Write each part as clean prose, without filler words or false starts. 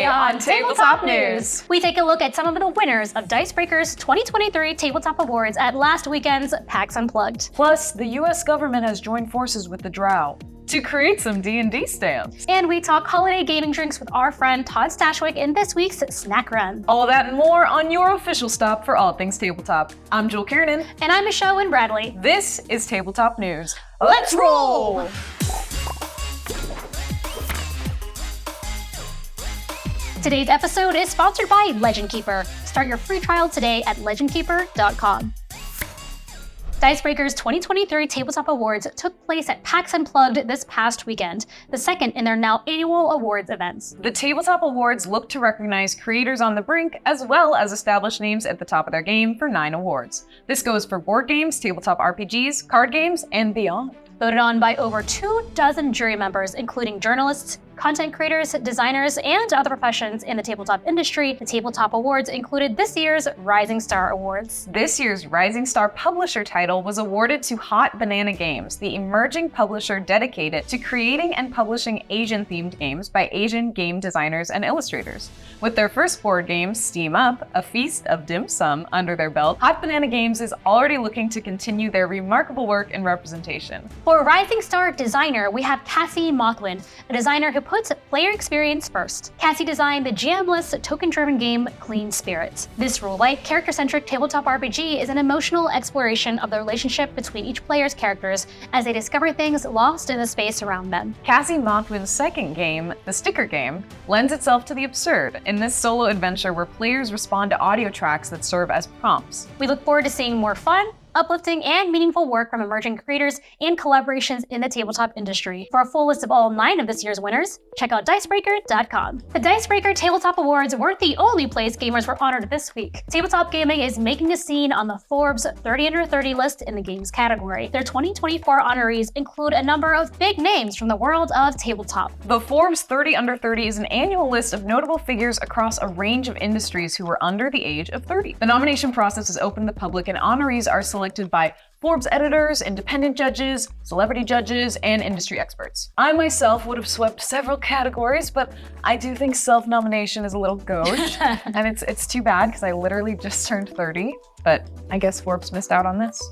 Today on Tabletop News, we take a look at some of the winners of Dicebreaker's 2023 Tabletop Awards at last weekend's PAX Unplugged. Plus, the US government has joined forces with the Drow to create some D&D stamps. And we talk holiday gaming drinks with our friend Todd Stashwick in this week's Snack Run. All that and more on your official stop for all things tabletop. I'm Joel Kiernan. And I'm Michelle Wynn Bradley. This is Tabletop News. Let's roll! Today's episode is sponsored by LegendKeeper. Start your free trial today at legendkeeper.com. Dicebreaker's 2023 Tabletop Awards took place at PAX Unplugged this past weekend, the second in their now annual awards events. The Tabletop Awards look to recognize creators on the brink as well as established names at the top of their game for 9 awards. This goes for board games, tabletop RPGs, card games, and beyond. Voted on by over 24 jury members, including journalists, content creators, designers, and other professions in the tabletop industry, the Tabletop Awards included this year's Rising Star Awards. This year's Rising Star Publisher title was awarded to Hot Banana Games, the emerging publisher dedicated to creating and publishing Asian-themed games by Asian game designers and illustrators. With their first board game, Steam Up, a feast of dim sum under their belt, Hot Banana Games is already looking to continue their remarkable work in representation. For Rising Star Designer, we have Cassie Mothwin, a designer who puts player experience first. Cassie designed the GM-less token-driven game Clean Spirits. This rule-light, character-centric tabletop RPG is an emotional exploration of the relationship between each player's characters as they discover things lost in the space around them. Cassie Mothwin's second game, The Sticker Game, lends itself to the absurd in this solo adventure where players respond to audio tracks that serve as prompts. We look forward to seeing more fun, uplifting, and meaningful work from emerging creators and collaborations in the tabletop industry. For a full list of all 9 of this year's winners, check out Dicebreaker.com. The Dicebreaker Tabletop Awards weren't the only place gamers were honored this week. Tabletop gaming is making a scene on the Forbes 30 Under 30 list in the games category. Their 2024 honorees include a number of big names from the world of tabletop. The Forbes 30 Under 30 is an annual list of notable figures across a range of industries who are under the age of 30. The nomination process is open to the public and honorees are selected by Forbes editors, independent judges, celebrity judges, and industry experts. I myself would have swept several categories, but I do think self-nomination is a little gauche, and it's too bad because I literally just turned 30, but I guess Forbes missed out on this.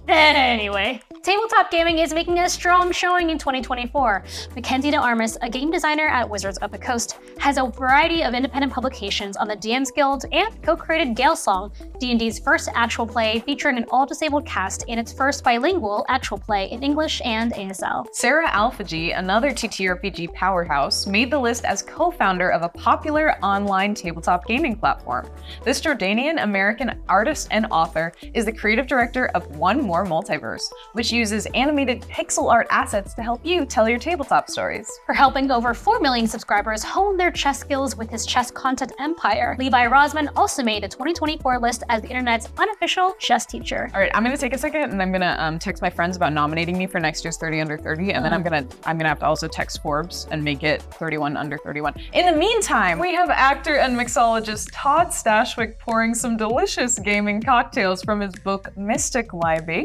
Anyway, tabletop gaming is making a strong showing in 2024. Mackenzie DeArmas, a game designer at Wizards of the Coast, has a variety of independent publications on the DMs Guild and co-created Gale Song, D&D's first actual play featuring an all-disabled cast and its first bilingual actual play in English and ASL. Sarah Alfagi, another TTRPG powerhouse, made the list as co-founder of a popular online tabletop gaming platform. This Jordanian-American artist and author is the creative director of One More Multiverse, which uses animated pixel art assets to help you tell your tabletop stories. For helping over 4 million subscribers hone their chess skills with his chess content empire, Levi Rosman also made the 2024 list as the internet's unofficial chess teacher. All right, I'm gonna take a second and I'm gonna text my friends about nominating me for next year's 30 Under 30, and then I'm gonna have to also text Forbes and make it 31 Under 31. In the meantime, we have actor and mixologist Todd Stashwick pouring some delicious gaming cocktails from his book Mystic Libations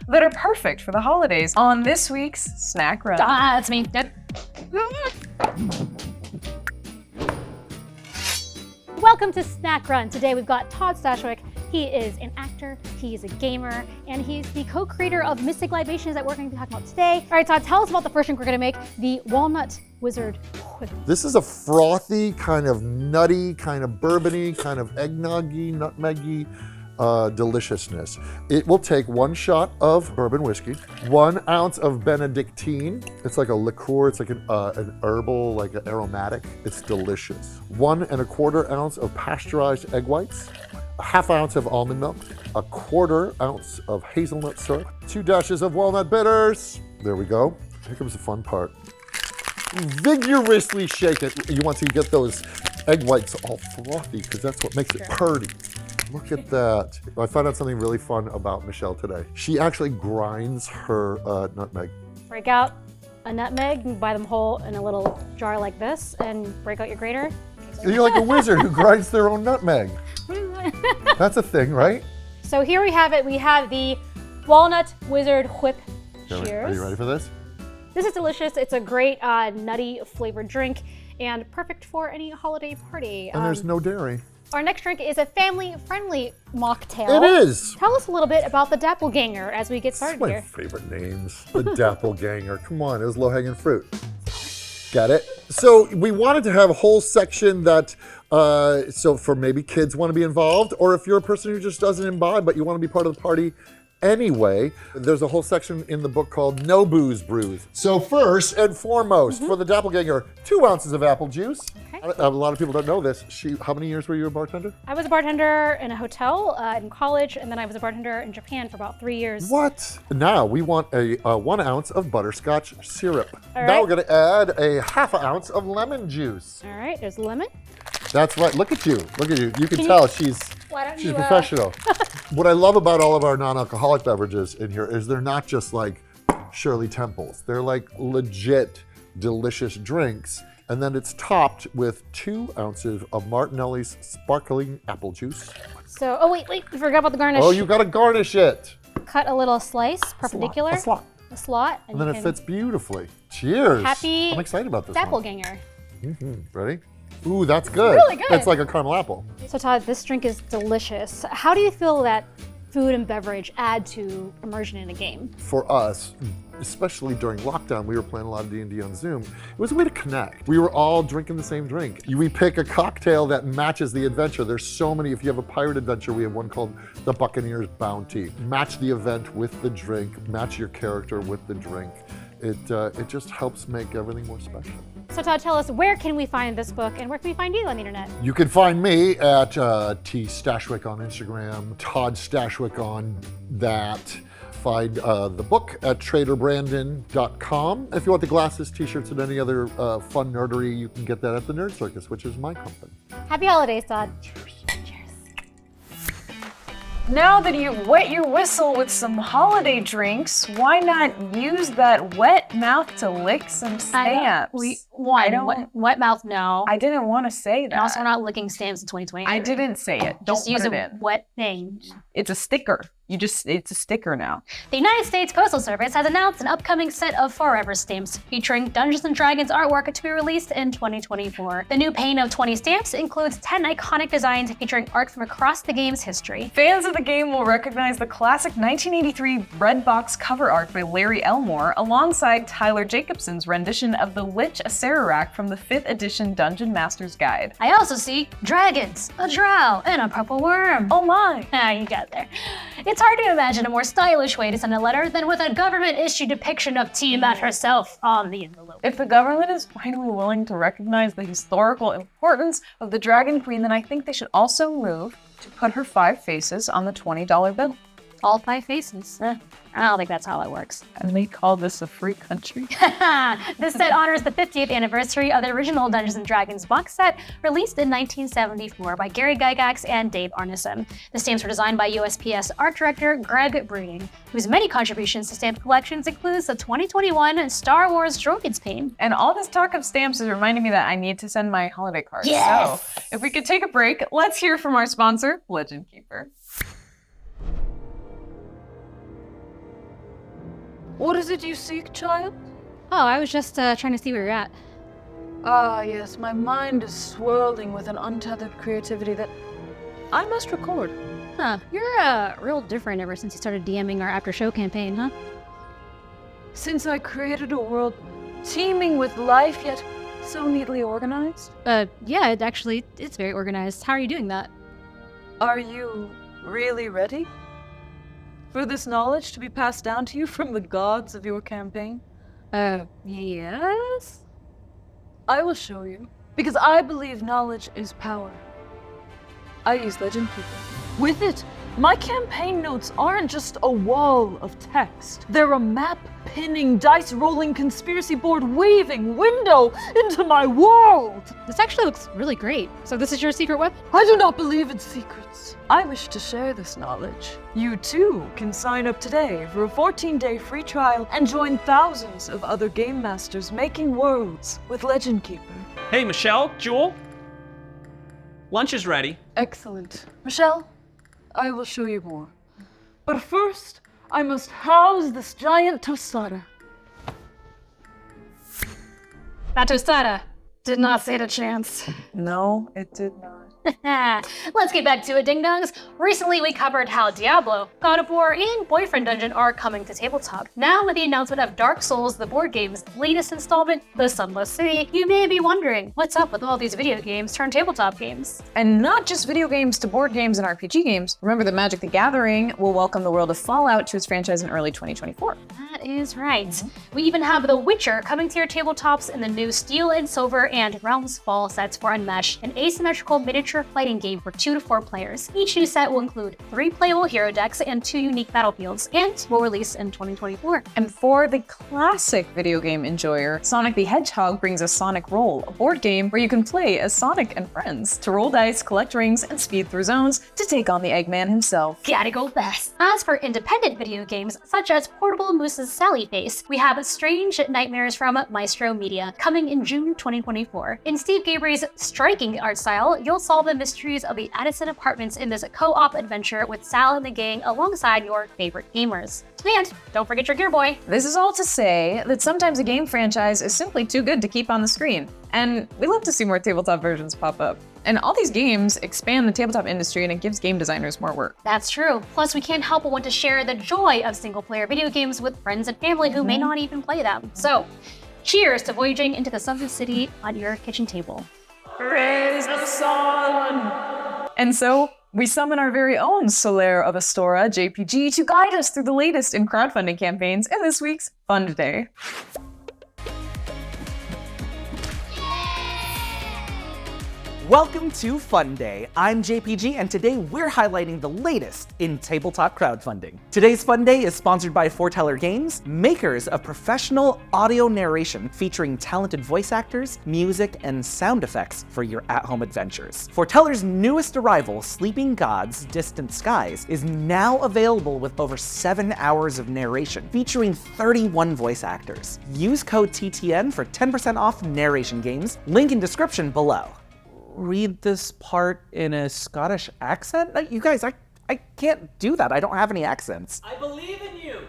that are perfect for the holidays on this week's Snack Run. That's me. Welcome to Snack Run. Today we've got Todd Stashwick. He is an actor, he is a gamer, and he's the co-creator of Mystic Libations that we're going to be talking about today. All right, Todd, tell us about the first drink we're going to make, the Walnut Wizard Whip. This is a frothy, kind of nutty, kind of bourbony, kind of eggnoggy, nutmeggy deliciousness. It will take 1 shot of bourbon whiskey, 1 ounce of Benedictine. It's like a liqueur, it's like an herbal, like an aromatic. It's delicious. 1 1/4 ounce of pasteurized egg whites, a 1/2 ounce of almond milk, a 1/4 ounce of hazelnut syrup, 2 dashes of walnut bitters. There we go. Here comes the fun part. Vigorously shake it. You want to get those egg whites all frothy because that's what makes it purty. Look at that. I found out something really fun about Michelle today. She actually grinds her nutmeg. Break out a nutmeg and buy them whole in a little jar like this and break out your grater. You're like a wizard who grinds their own nutmeg. That's a thing, right? So here we have it. We have the Walnut Wizard Whip. Cheers. Are you ready for this? This is delicious. It's a great nutty flavored drink. and perfect for any holiday party. And there's no dairy. Our next drink is a family-friendly mocktail. It is. Tell us a little bit about the Doppelganger as we get started My here. favorite names. The Doppelganger. Come on, it was low-hanging fruit. Got it? So we wanted to have a whole section that, so for maybe kids want to be involved, or if you're a person who just doesn't imbibe, but you want to be part of the party anyway, there's a whole section in the book called No Booze Brews. So first and foremost, for the Doppelganger, 2 ounces of apple juice. Okay. A lot of people don't know this. How many years were you a bartender? I was a bartender in a hotel in college, and then I was a bartender in Japan for about 3 years. What? Now we want a 1 ounce of butterscotch syrup. All Now right. we're gonna add a ½ ounce of lemon juice. All right, there's lemon. That's right, look at you, look at you. You can tell she's professional. What I love about all of our non-alcoholic beverages in here is they're not just like Shirley Temples. They're like legit, delicious drinks. And then it's topped with 2 ounces of Martinelli's sparkling apple juice. So, oh wait, we forgot about the garnish. Oh, you gotta garnish it. Cut a little slice, perpendicular. A slot. A slot. And then you it can- fits beautifully. Cheers. Happy I'm excited about this one. Doppelganger. Ready? Ooh, that's good. really good. It's like a caramel apple. So Todd, this drink is delicious. How do you feel that food and beverage add to immersion in a game? For us, especially during lockdown, we were playing a lot of D&D on Zoom. It was a way to connect. We were all drinking the same drink. We pick a cocktail that matches the adventure. There's so many. If you have a pirate adventure, we have one called the Buccaneer's Bounty. Match the event with the drink, match your character with the drink. It just helps make everything more special. So Todd, tell us, where can we find this book and where can we find you on the internet? You can find me at T Stashwick on Instagram, Todd Stashwick on that. Find the book at traderbrandon.com. If you want the glasses, t-shirts, and any other fun nerdery, you can get that at the Nerd Circus, which is my company. Happy holidays, Todd. Cheers. Now that you've wet your whistle with some holiday drinks, why not use that wet mouth to lick some stamps? Wet mouth, no. I didn't want to say that. And also, we're not licking stamps in 2020. I didn't say it. Don't Just use put it a in. wet thing. It's a sticker. It's a sticker now. The United States Postal Service has announced an upcoming set of Forever stamps featuring Dungeons & Dragons artwork to be released in 2024. The new pane of 20 stamps includes 10 iconic designs featuring art from across the game's history. Fans of the game will recognize the classic 1983 red box cover art by Larry Elmore alongside Tyler Jacobson's rendition of the Lich Acererak from the 5th edition Dungeon Master's Guide. I also see dragons, a drow, and a purple worm. Oh my! Ah, you got there. It's hard to imagine a more stylish way to send a letter than with a government-issued depiction of Tiamat herself on the envelope. If the government is finally willing to recognize the historical importance of the Dragon Queen, then I think they should also move to put her 5 faces on the $20 bill. All 5 faces. I don't think that's how it works. And they call this a free country? This set honors the 50th anniversary of the original Dungeons & Dragons box set, released in 1974 by Gary Gygax and Dave Arneson. The stamps were designed by USPS art director Greg Brooding, whose many contributions to stamp collections includes the 2021 Star Wars Droids Paint. And all this talk of stamps is reminding me that I need to send my holiday cards. Yes! So if we could take a break, let's hear from our sponsor, LegendKeeper. What is it you seek, child? Oh, I was just trying to see where you're at. Ah, yes, my mind is swirling with an untethered creativity that I must record. Huh, you're real different ever since you started DMing our after show campaign, huh? Since I created a world teeming with life, yet so neatly organized. Yeah, it's very organized. How are you doing that? Are you really ready for this knowledge to be passed down to you from the gods of your campaign? Yes? I will show you, because I believe knowledge is power. I use LegendKeeper. With it, my campaign notes aren't just a wall of text. They're a map-pinning, dice-rolling, conspiracy board-waving window into my world! This actually looks really great. So this is your secret weapon? I do not believe in secrets. I wish to share this knowledge. You too can sign up today for a 14-day free trial and join thousands of other game masters making worlds with LegendKeeper. Hey, Michelle, Jewel. Lunch is ready. Excellent. Michelle, I will show you more. But first, I must house this giant tostada. That tostada Did not stand a chance. No, it did not. Let's get back to it, Ding Dongs. Recently, we covered how Diablo, God of War, and Boyfriend Dungeon are coming to tabletop. Now, with the announcement of Dark Souls, the board game's latest installment, The Sunless City, you may be wondering, what's up with all these video games turned tabletop games? And not just video games to board games and RPG games. Remember that Magic the Gathering will welcome the world of Fallout to its franchise in early 2024. That is right. We even have The Witcher coming to your tabletops in the new Steel and Silver and Realms Fall sets for Unmatched, an asymmetrical miniature fighting game for 2 to 4 players. Each new set will include 3 playable hero decks and 2 unique battlefields, and will release in 2024. And for the classic video game enjoyer, Sonic the Hedgehog brings a Sonic Roll, a board game where you can play as Sonic and friends to roll dice, collect rings, and speed through zones to take on the Eggman himself. Gotta go fast. As for independent video games, such as Portable Moose's Sally Face, we have Strange Nightmares from Maestro Media, coming in June 2024. In Steve Gabriel's striking art style, you'll solve the mysteries of the Addison apartments in this co-op adventure with Sal and the gang alongside your favorite gamers. And don't forget your Gear Boy. This is all to say that sometimes a game franchise is simply too good to keep on the screen, and we love to see more tabletop versions pop up. And all these games expand the tabletop industry, and it gives game designers more work. That's true. Plus, we can't help but want to share the joy of single-player video games with friends and family who may not even play them. So, cheers to voyaging into the Sunset City on your kitchen table. Praise the sun! And so, we summon our very own Solaire of Astora, JPG, to guide us through the latest in crowdfunding campaigns in this week's Fund Day. Welcome to Fun Day. I'm JPG, and today we're highlighting the latest in tabletop crowdfunding. Today's Fun Day is sponsored by Foreteller Games, makers of professional audio narration featuring talented voice actors, music, and sound effects for your at-home adventures. Foreteller's newest arrival, Sleeping Gods, Distant Skies, is now available with over 7 hours of narration, featuring 31 voice actors. Use code TTN for 10% off narration games, link in description below. Read this part in a Scottish accent? You guys, I can't do that. I don't have any accents. I believe in you.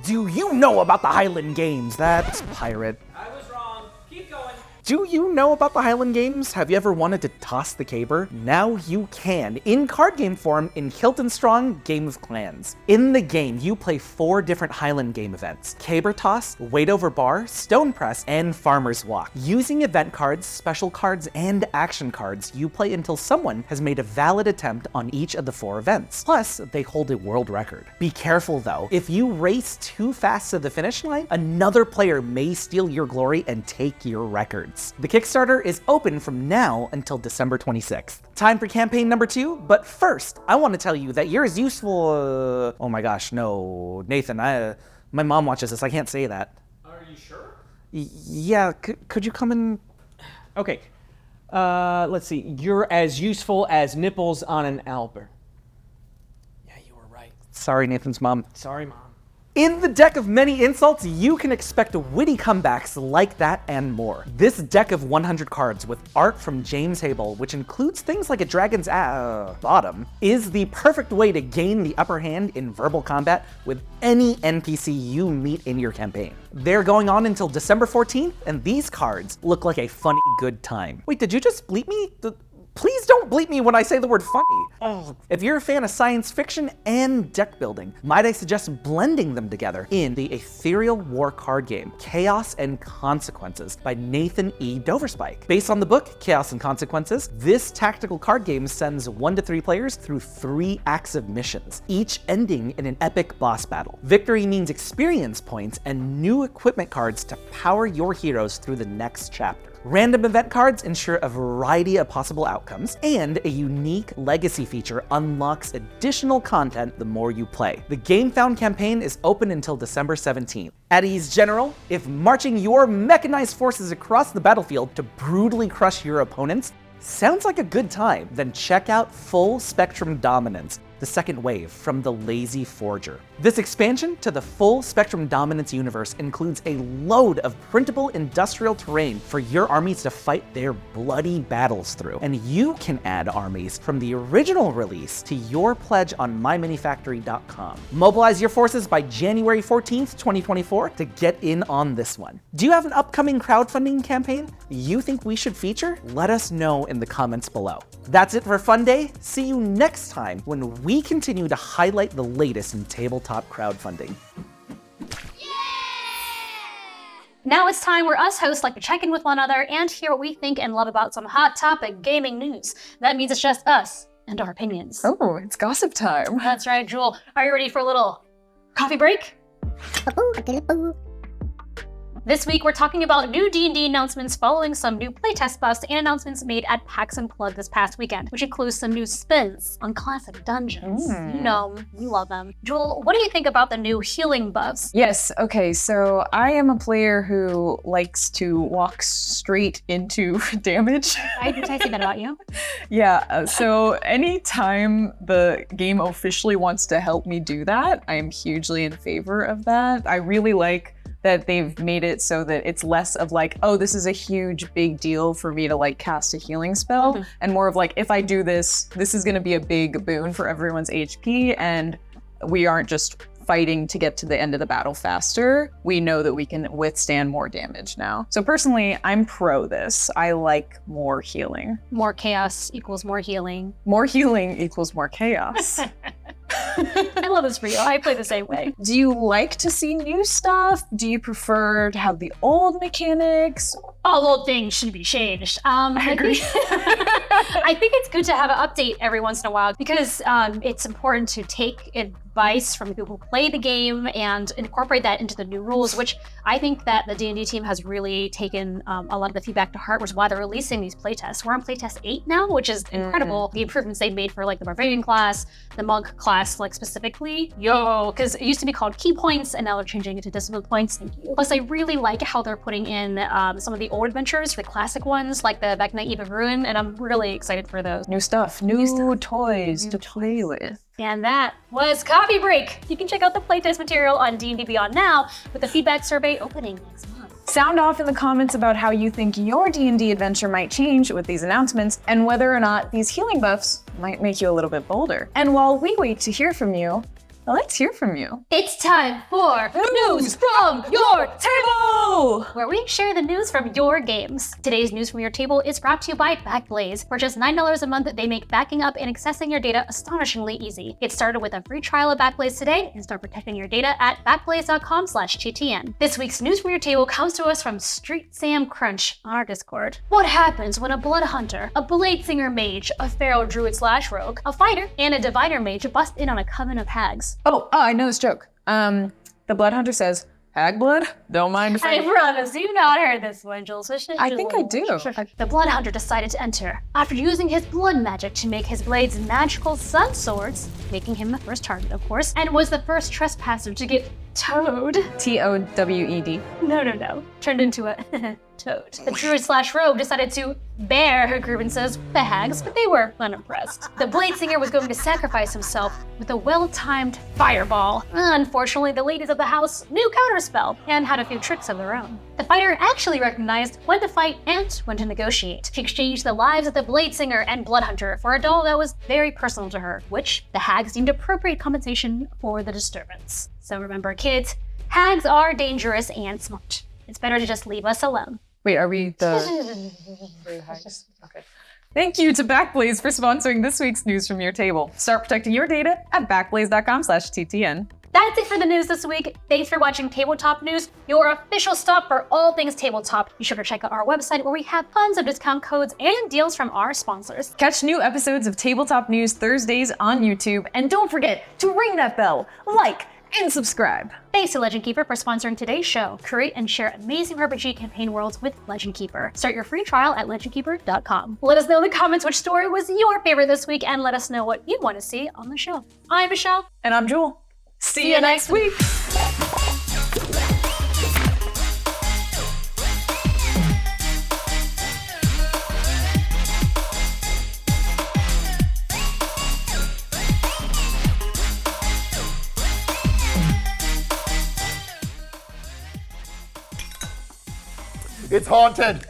Do you know about the Highland Games? That's pirate. I was wrong. Keep going. Do you know about the Highland Games? Have you ever wanted to toss the caber? Now you can, in card game form in Kilt'N'Strong Game of Clans. In the game, you play 4 different Highland Game events: caber toss, weight over bar, stone press, and farmer's walk. Using event cards, special cards, and action cards, you play until someone has made a valid attempt on each of the 4 events. Plus, they hold a world record. Be careful though, if you race too fast to the finish line, another player may steal your glory and take your records. The Kickstarter is open from now until December 26th. Time for campaign number 2, but first, I want to tell you that you're as useful, oh my gosh, no, Nathan, my mom watches this, I can't say that. Are you sure? Yeah, could you come in? Okay, let's see. You're as useful as nipples on an Albert. Yeah, you were right. Sorry, Nathan's mom. Sorry, Mom. In the deck of many insults, you can expect witty comebacks like that and more. This deck of 100 cards with art from James Hable, which includes things like a dragon's bottom, is the perfect way to gain the upper hand in verbal combat with any NPC you meet in your campaign. They're going on until December 14th, and these cards look like a funny good time. Wait, did you just bleep me? Please don't bleep me when I say the word funny. Oh. If you're a fan of science fiction and deck building, might I suggest blending them together in the Aetherial War card game, Chaos and Consequences by Nathan E. Doverspike. Based on the book, Chaos and Consequences, this tactical card game sends 1 to 3 players through 3 acts of missions, each ending in an epic boss battle. Victory means experience points and new equipment cards to power your heroes through the next chapter. Random event cards ensure a variety of possible outcomes, and a unique legacy feature unlocks additional content the more you play. The Game Found campaign is open until December 17th. At ease, General, if marching your mechanized forces across the battlefield to brutally crush your opponents sounds like a good time, then check out Full Spectrum Dominance, the second wave from the Lazy Forger. This expansion to the full Spectrum Dominance universe includes a load of printable industrial terrain for your armies to fight their bloody battles through. And you can add armies from the original release to your pledge on myminifactory.com. Mobilize your forces by January 14th, 2024 to get in on this one. Do you have an upcoming crowdfunding campaign you think we should feature? Let us know in the comments below. That's it for Fun Day. See you next time when we continue to highlight the latest in tabletop crowdfunding. Now it's time where us hosts like to check in with one another and hear what we think and love about some hot topic gaming news. That means it's just us and our opinions. Oh, it's gossip time. That's right, Jewel. Are you ready for a little coffee break? This week, we're talking about new D&D announcements following some new playtest buffs and announcements made at PAX Unplugged this past weekend, which includes some new spins on classic dungeons. You know, we love them. Jewel, what do you think about the new healing buffs? Yes, okay, so I am a player who likes to walk straight into damage. Did I say that about you? Yeah, so anytime the game officially wants to help me do that, I am hugely in favor of that. I really like that they've made it so that it's less of like, oh, this is a huge big deal for me to like cast a healing spell, and more of like, if I do this, this is gonna be a big boon for everyone's HP, and we aren't just fighting to get to the end of the battle faster. We know that we can withstand more damage now. So personally, I'm pro this. I like more healing. More chaos equals more healing. More healing equals more chaos. I love this for you. I play the same way. Do you like to see new stuff? Do you prefer to have the old mechanics? All old things should be changed. I agree. I think it's good to have an update every once in a while because it's important to take advice from people who play the game and incorporate that into the new rules, which I think that the D&D team has really taken a lot of the feedback to heart, which is why they're releasing these playtests. We're on playtest 8 now, which is incredible. The improvements they've made for like the Barbarian class, the Monk class, like specifically, because it used to be called key points and now they're changing it to discipline points. Thank you. Plus, I really like how they're putting in some of the old adventures, the classic ones, like the Back Night Eve of Ruin, and I'm really excited for those. New stuff, new toys to play with. And that was Coffee Break. You can check out the playtest material on D&D Beyond now with the feedback survey opening next month. Sound off in the comments about how you think your D&D adventure might change with these announcements and whether or not these healing buffs might make you a little bit bolder. And while we wait to hear from you, let's hear from you. It's time for News from Your Table! Where we share the news from your games. Today's News from Your Table is brought to you by Backblaze. For just $9 a month, they make backing up and accessing your data astonishingly easy. Get started with a free trial of Backblaze today and start protecting your data at backblaze.com/TTN. This week's News from Your Table comes to us from Street Sam Crunch on our Discord. What happens when a blood hunter, a blade singer mage, a feral druid / rogue, a fighter, and a diviner mage bust in on a coven of hags? Oh, I know this joke. The Blood Hunter says, hag blood? Don't mind if I promise you've not heard this one, Jules. I think I do. The Blood Hunter decided to enter after using his blood magic to make his blades magical sun swords, making him the first target, of course, and was the first trespasser to get towed. Towed. No. Turned into a toad. The druid / rogue decided to bear her grievances with the hags, but they were unimpressed. The blade singer was going to sacrifice himself with a well-timed fireball. Unfortunately, the ladies of the house knew counterspell and had a few tricks of their own. The fighter actually recognized when to fight and when to negotiate. She exchanged the lives of the blade singer and blood hunter for a doll that was very personal to her, which the hags deemed appropriate compensation for the disturbance. So remember, kids, hags are dangerous and smart. It's better to just leave us alone. Wait, are we the... Okay. Thank you to Backblaze for sponsoring this week's News from Your Table. Start protecting your data at backblaze.com/TTN. That's it for the news this week. Thanks for watching Tabletop News, your official stop for all things tabletop. Be sure to check out our website where we have tons of discount codes and deals from our sponsors. Catch new episodes of Tabletop News Thursdays on YouTube, and don't forget to ring that bell, like, and subscribe. Thanks to LegendKeeper for sponsoring today's show. Create and share amazing RPG campaign worlds with LegendKeeper. Start your free trial at LegendKeeper.com. Let us know in the comments which story was your favorite this week, and let us know what you want to see on the show. I'm Michelle. And I'm Jewel. See you next week. It's haunted.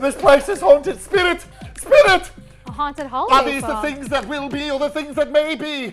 This place is haunted. Spirit! Spirit! A haunted holiday Are these song. the things that will be or the things that may be?